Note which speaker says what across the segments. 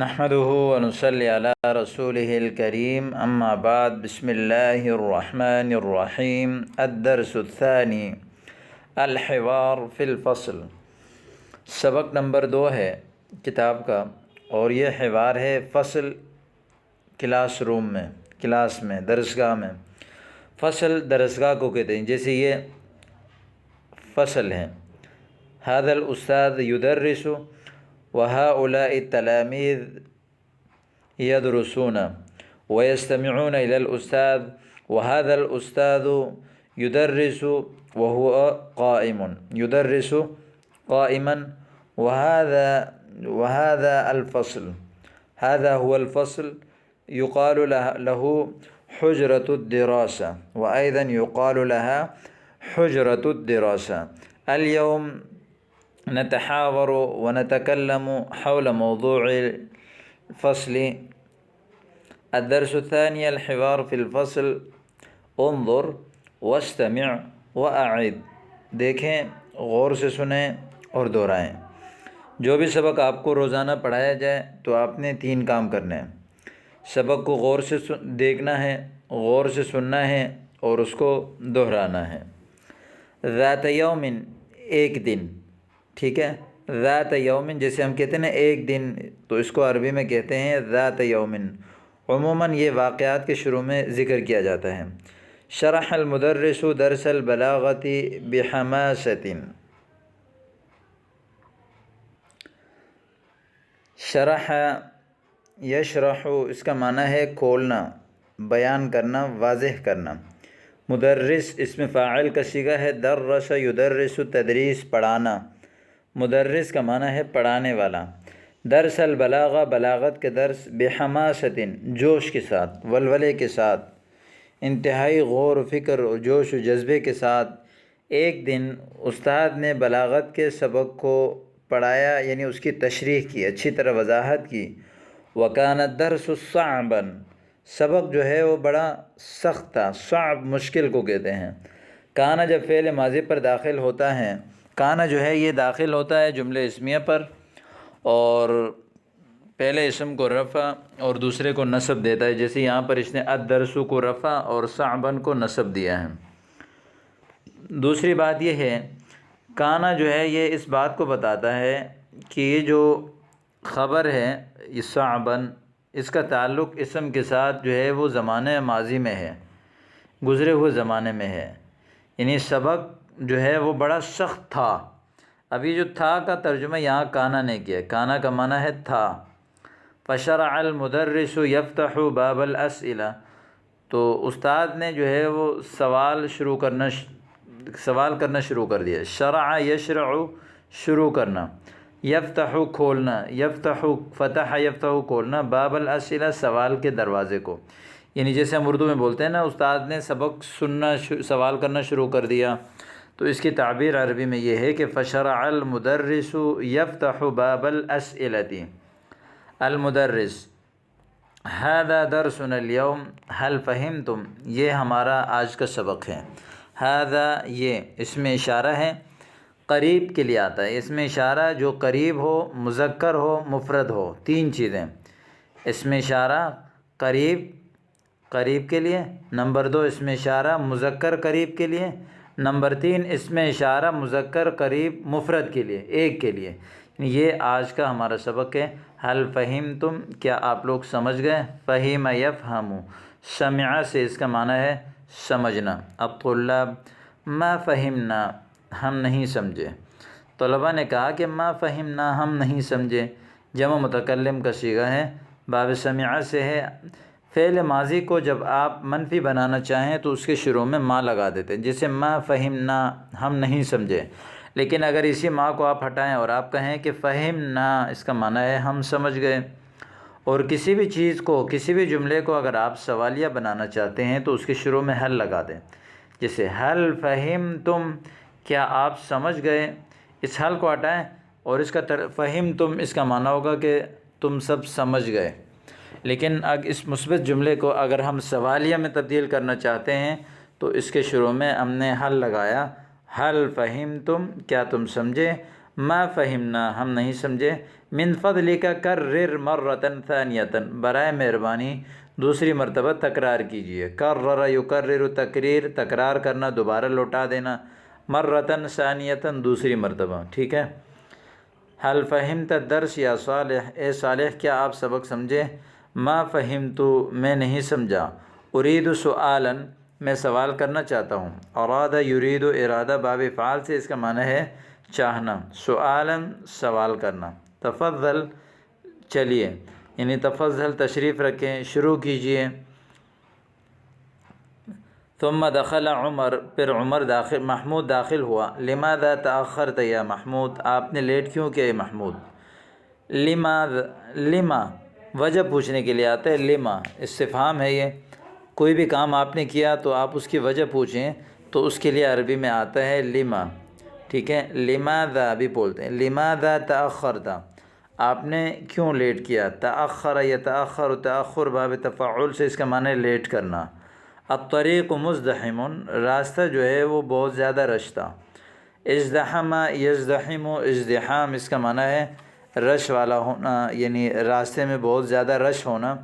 Speaker 1: نحمده ونصلي على رسوله الكريم اما بعد بسم اللہ الرحمن الرحیم الدرس الثانی الحوار فی الفصل۔ سبق نمبر 2 ہے کتاب کا، اور یہ حوار ہے فصل کلاس روم میں، کلاس میں، درسگاہ میں۔ فصل درسگاہ کو کہتے ہیں، جیسے یہ فصل ہے۔ هذا الاستاذ يدرس وهؤلاء التلاميذ يدرسون ويستمعون إلى الأستاذ، وهذا الأستاذ يدرس وهو يدرس قائما، وهذا الفصل، هذا هو الفصل يقال له حجرة الدراسة، وأيضا يقال لها حجرة الدراسة۔ اليوم نتحاور ونتكلم حول موضوع الفصل۔ الدرس الثاني الحوار في الفصل، انظر واستمع وأعد، دیکھیں، غور سے سنیں اور دہرائیں۔ جو بھی سبق آپ کو روزانہ پڑھایا جائے تو آپ نے 3 کام کرنے ہیں۔ سبق کو غور سے دیکھنا ہے، غور سے سننا ہے اور اس کو دہرانا ہے۔ ذات یوم، ایک دن، ٹھیک ہے۔ ذات یومن، جیسے ہم کہتے ہیں نا ایک دن، تو اس کو عربی میں کہتے ہیں ذات یومن۔ عموماً یہ واقعات کے شروع میں ذکر کیا جاتا ہے۔ شرح المدرس درس البلاغۃ بحماسۃ۔ شرح، یشرح، اس کا معنی ہے کھولنا، بیان کرنا، واضح کرنا۔ مدرس اس میں فاعل کا صیغہ ہے۔ درس یدرس، تدریس، پڑھانا۔ مدرس کا معنی ہے پڑھانے والا۔ درس البلاغہ، بلاغت کے درس، بحماسۃ، جوش کے ساتھ، ولولے کے ساتھ، انتہائی غور و فکر اور جوش و جذبے کے ساتھ۔ ایک دن استاد نے بلاغت کے سبق کو پڑھایا، یعنی اس کی تشریح کی، اچھی طرح وضاحت کی۔ وَكَانَ الدَّرْسُ صَعْبًا، سبق جو ہے وہ بڑا سخت تھا۔ صعب مشکل کو کہتے ہیں۔ کانا جب فعل ماضی پر داخل ہوتا ہے، کانا جو ہے یہ داخل ہوتا ہے جملے اسمیہ پر، اور پہلے اسم کو رفع اور دوسرے کو نصب دیتا ہے، جیسے یہاں پر اس نے الدرس کو رفع اور صعباً کو نصب دیا ہے۔ دوسری بات یہ ہے، کانا جو ہے یہ اس بات کو بتاتا ہے کہ یہ جو خبر ہے یہ صعباً، اس کا تعلق اسم کے ساتھ جو ہے وہ زمانہ ماضی میں ہے، گزرے ہوئے زمانے میں ہے، یعنی سبق جو ہے وہ بڑا سخت تھا۔ ابھی جو تھا کا ترجمہ یہاں کانا نے کیا، کانا کا معنی ہے تھا۔ فشرع المدرس یفتح باب الاسئلہ، تو استاد نے جو ہے وہ سوال کرنا شروع کر دیا۔ شرع یشرع، شروع کرنا، یفتح کھولنا، یفتح فتح یفتح کھولنا، باب الاسئلہ سوال کے دروازے کو، یعنی جیسے ہم اردو میں بولتے ہیں نا استاد نے سبق سوال کرنا شروع کر دیا، تو اس کی تعبیر عربی میں یہ ہے کہ فشرع المدرس یفتح باب الاسئلۃ۔ المدرس، هذا درسنا اليوم هل فهمتم، یہ ہمارا آج کا سبق ہے۔ هذا، یہ اس میں اشارہ ہے، قریب کے لیے آتا ہے۔ اس میں اشارہ جو قریب ہو، مذکر ہو، مفرد ہو، 3 چیزیں۔ اس میں اشارہ قریب، قریب کے لیے۔ نمبر 2 اس میں اشارہ مذکر قریب کے لیے۔ نمبر 3 اس میں اشارہ مذکر قریب مفرد کے لیے، ایک کے لیے۔ یہ آج کا ہمارا سبق ہے۔ حل فہمتم، کیا آپ لوگ سمجھ گئے؟ فہم یفہم، سمع سے اس کا معنی ہے سمجھنا۔ الطلاب ما فہمنا، ہم نہیں سمجھے۔ طلباء نے کہا کہ ما فہمنا، ہم نہیں سمجھے۔ جمع متکلم کا صیغہ ہے، باب سمع سے ہے۔ فعل ماضی کو جب آپ منفی بنانا چاہیں تو اس کے شروع میں ما لگا دیتے ہیں، جیسے ما فہمنا، ہم نہیں سمجھے۔ لیکن اگر اسی ما کو آپ ہٹائیں اور آپ کہیں کہ فہمنا، اس کا معنی ہے ہم سمجھ گئے۔ اور کسی بھی چیز کو، کسی بھی جملے کو اگر آپ سوالیہ بنانا چاہتے ہیں تو اس کے شروع میں حل لگا دیں، جیسے حل فہمتم، کیا آپ سمجھ گئے۔ اس حل کو ہٹائیں اور اس کا فہمتم، اس کا معنی ہوگا کہ تم سب سمجھ گئے۔ لیکن اس مثبت جملے کو اگر ہم سوالیہ میں تبدیل کرنا چاہتے ہیں تو اس کے شروع میں ہم نے حل لگایا، حل فہمتم، کیا تم سمجھے، ما فہمنا، ہم نہیں سمجھے، من فضلک کرر مرتن ثانیتن، برائے مہربانی دوسری مرتبہ تکرار کیجئے۔ کرر یکرر تکریر، تکرار کرنا، دوبارہ لوٹا دینا، مرتن ثانیتن دوسری مرتبہ، ٹھیک ہے۔ حل فہمت الدرس یا صالح، اے صالح کیا آپ سبق سمجھے؟ ما فہمت، میں نہیں سمجھا۔ ارید سؤالا، میں سوال کرنا چاہتا ہوں۔ اراد یرید، ارادہ باب فعال سے اس کا معنی ہے چاہنا، سؤالا سوال کرنا۔ تفضل، چلیے، یعنی تفضل تشریف رکھیں، شروع کیجئے۔ ثم دخل عمر، پھر عمر داخل، محمود داخل ہوا۔ لماذا تأخرت یا محمود، آپ نے لیٹ کیوں کیا محمود؟ لما وجہ پوچھنے کے لیے آتا ہے، لما استفہام ہے، یہ کوئی بھی کام آپ نے کیا تو آپ اس کی وجہ پوچھیں تو اس کے لیے عربی میں آتا ہے لما، ٹھیک ہے۔ لماذا بھی بولتے ہیں، لماذا تأخرت، آپ نے کیوں لیٹ کیا۔ تأخر یتأخر، تأخر باب تفعل سے اس کا معنی ہے لیٹ کرنا۔ الطریق مزدحم، راستہ جو ہے وہ بہت زیادہ رش تھا۔ ازدحم یزدحم، ازدحام اس کا معنی ہے رش والا ہونا، یعنی راستے میں بہت زیادہ رش ہونا۔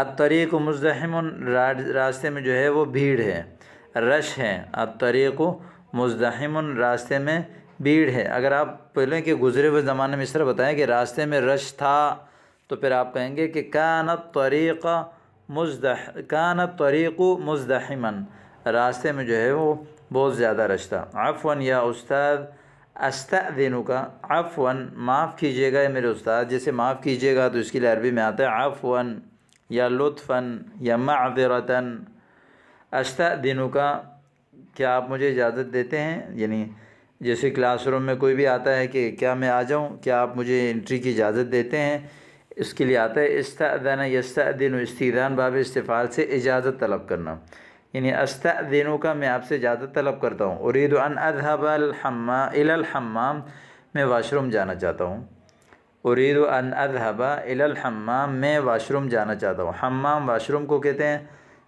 Speaker 1: الطریق مزدحم، راستے میں جو ہے وہ بھیڑ ہے، رش ہے۔ الطریق مزدحم، راستے میں بھیڑ ہے۔ اگر آپ پہلے کے گزرے ہوئے زمانے میں اس طرح بتائیں کہ راستے میں رش تھا تو پھر آپ کہیں گے کہ کان الطریق مزدحما، راستے میں جو ہے وہ بہت زیادہ رش تھا۔ عفوا یا استاد، استأذنک، عفوا معاف کیجیے گا میرے استاد، جیسے معاف کیجیے گا تو اس کے لیے عربی میں آتا ہے عفوا یا لطفا یا معذرتا۔ استأذنک، کیا آپ مجھے اجازت دیتے ہیں، یعنی جیسے کلاس روم میں کوئی بھی آتا ہے کہ کیا میں آ جاؤں، کیا آپ مجھے انٹری کی اجازت دیتے ہیں، اس کے لیے آتا ہے استأذن یستأذن، استئذان باب استفعال سے اجازت طلب کرنا، یعنی استأذنک، میں آپ سے اجازت طلب کرتا ہوں۔ اريد ان اذهب الى الحمام، میں واش روم جانا چاہتا ہوں۔ اريد ان اذهب الى الحمام، میں واش روم جانا چاہتا ہوں۔ حمام واش روم کو کہتے ہیں۔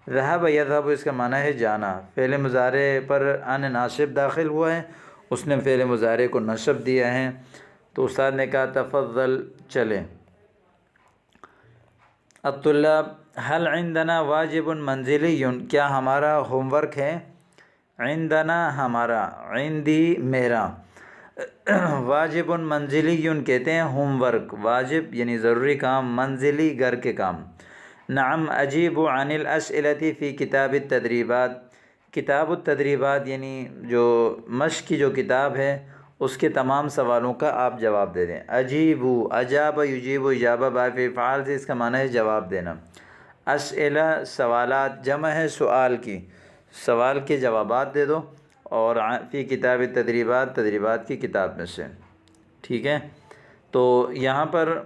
Speaker 1: ذهب یذهب اس کا معنی ہے جانا، فعل مضارع پر ان ناصب داخل ہوا ہے، اس نے فعل مضارع کو نصب دیا ہے، تو استاد نے کہا تفضل، چلیں۔ الطلاب هل عندنا واجب منزلی، کیا ہمارا ہوم ورک ہے؟ عندنا ہمارا، عندی میرا، واجب منزلی کہتے ہیں ہوم ورک، واجب یعنی ضروری کام، منزلی گھر کے کام۔ نعم اجیب عن الاسئلة فی کتاب التدریبات، کتاب التدریبات یعنی جو مشق کی جو کتاب ہے اس کے تمام سوالوں کا آپ جواب دے دیں۔ اجیبو، اجاب یجیب، اجابہ باب فعال سے اس کا معنی ہے جواب دینا۔ اسئلہ سوالات، جمع ہے سؤال کی، سوال کے جوابات دے دو، اور فی کتاب تدریبات، تدریبات کی کتاب میں سے، ٹھیک ہے۔ تو یہاں پر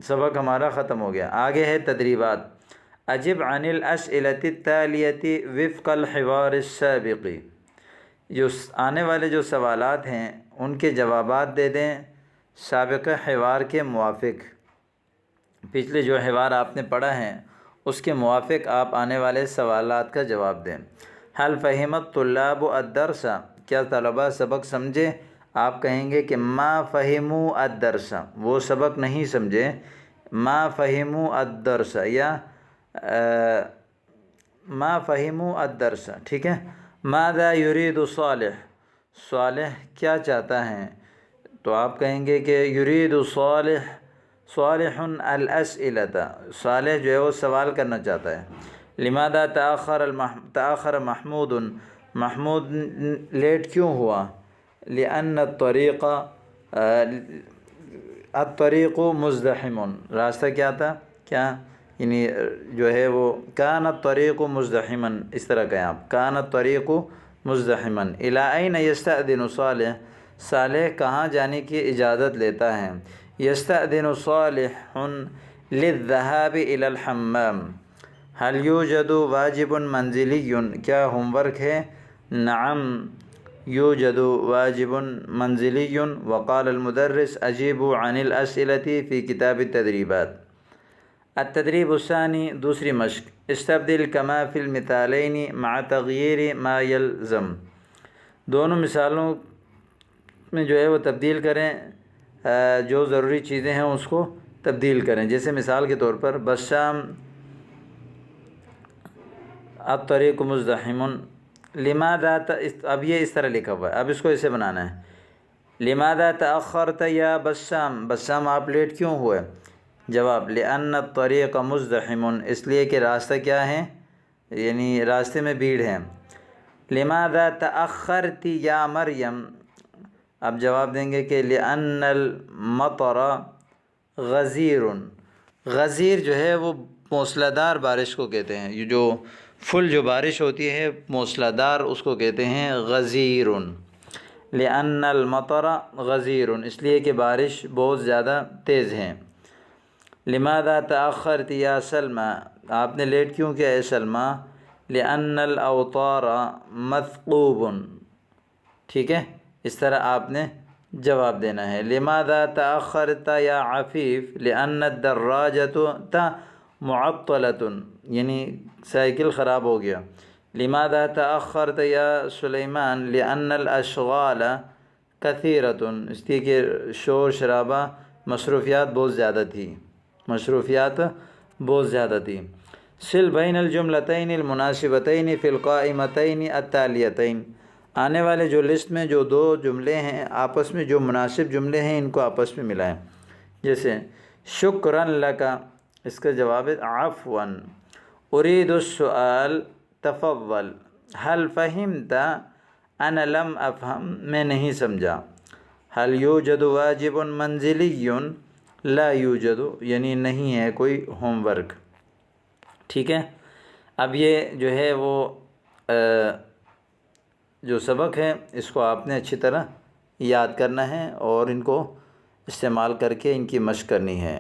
Speaker 1: سبق ہمارا ختم ہو گیا، آگے ہے تدریبات۔ اجب عن الاسئلة التالیة وفق الحوار السابق، جو آنے والے جو سوالات ہیں ان کے جوابات دے دیں سابق حوار کے موافق، پچھلے جو حوار آپ نے پڑھا ہے اس کے موافق آپ آنے والے سوالات کا جواب دیں۔ حل فہمت طلاب الدرس، کیا طلباء سبق سمجھے؟ آپ کہیں گے کہ ما فہموا الدرس، وہ سبق نہیں سمجھے، ما فہموا الدرس یا ما فہموا الدرس، ٹھیک ہے۔ ماذا یرید صالح، صالح کیا چاہتا ہے؟ تو آپ کہیں گے کہ یرید صالح، صالح الاسئلة، صالح جو ہے وہ سوال کرنا چاہتا ہے۔ لماذا تأخر محمود، محمود لیٹ کیوں ہوا؟ لأن الطریق مزدحم، راستہ کیا تھا، کیا یعنی جو ہے وہ کان الطریق مزدحما، اس طرح کہیں آپ، کان الطریق مزدحما۔ الی این یستأذن صالح، صالح کہاں جانے کی اجازت لیتا ہے؟ یستأذن صالح للذهاب الى الحمام۔ هل یوجد واجب منزلی، کیا ہوم ورک ہے؟ نعم یوجد واجب منزلی، وقال المدرس اجیبوا عن الاسئلة فی کتاب التدریبات۔ التدریب الثانی، دوسری مشق، استبدل کما فی المثالین مع تغییر ما یلزم، دونوں مثالوں میں جو ہے وہ تبدیل کریں جو ضروری چیزیں ہیں اس کو تبدیل کریں. جیسے مثال کے طور پر بسام الطریق مزدحم لماذا اب یہ اس طرح لکھا ہوا ہے، اب اس کو ایسے بنانا ہے. لماذا تأخرت یا بسام، بسام آپ لیٹ کیوں ہوئے؟ جواب لأن الطریق مزدحم، اس لیے کہ راستہ کیا ہے، یعنی راستے میں بھیڑ ہے. لماذا تأخرت یا مریم، اب جواب دیں گے کہ لأن المطر غزیر، غزیر جو ہے وہ موسلا دار بارش کو کہتے ہیں. یہ جو فل جو بارش ہوتی ہے موسلا دار، اس کو کہتے ہیں غزیر. لأن المطر غزیر، اس لیے کہ بارش بہت زیادہ تیز ہے. لماذا تأخرت یا سلمى، آپ نے لیٹ کیوں کیا اے سلمى؟ لأن الأوطار مثقوب، ٹھیک ہے، اس طرح آپ نے جواب دینا ہے. لماذا تأخرت یا عفیف؟ لأن الدراجة معطلة، یعنی سائیکل خراب ہو گیا. لماذا تأخرت یا سلیمان؟ لأن الاشغال کثیرۃ، اس لیے کہ شور شرابہ، مصروفیات بہت زیادہ تھی، مصروفیات بہت زیادہ تھی. صل بین الجملتین المناسبتین فی القائمتین التالیتین، آنے والے جو لسٹ میں جو دو جملے ہیں آپس میں جو مناسب جملے ہیں ان کو آپس میں ملائیں. جیسے شکرا لک، اس کا جواب ہے عفوا. ارید السؤال تفضل. هل فہمت؟ انا لم افہم، میں نہیں سمجھا. هل یوجد واجب منزلی؟ لا یوجد، یعنی نہیں ہے کوئی ہوم ورک. ٹھیک ہے، اب یہ جو ہے وہ جو سبق ہے اس کو آپ نے اچھی طرح یاد کرنا ہے اور ان کو استعمال کر کے ان کی مشق کرنی ہے.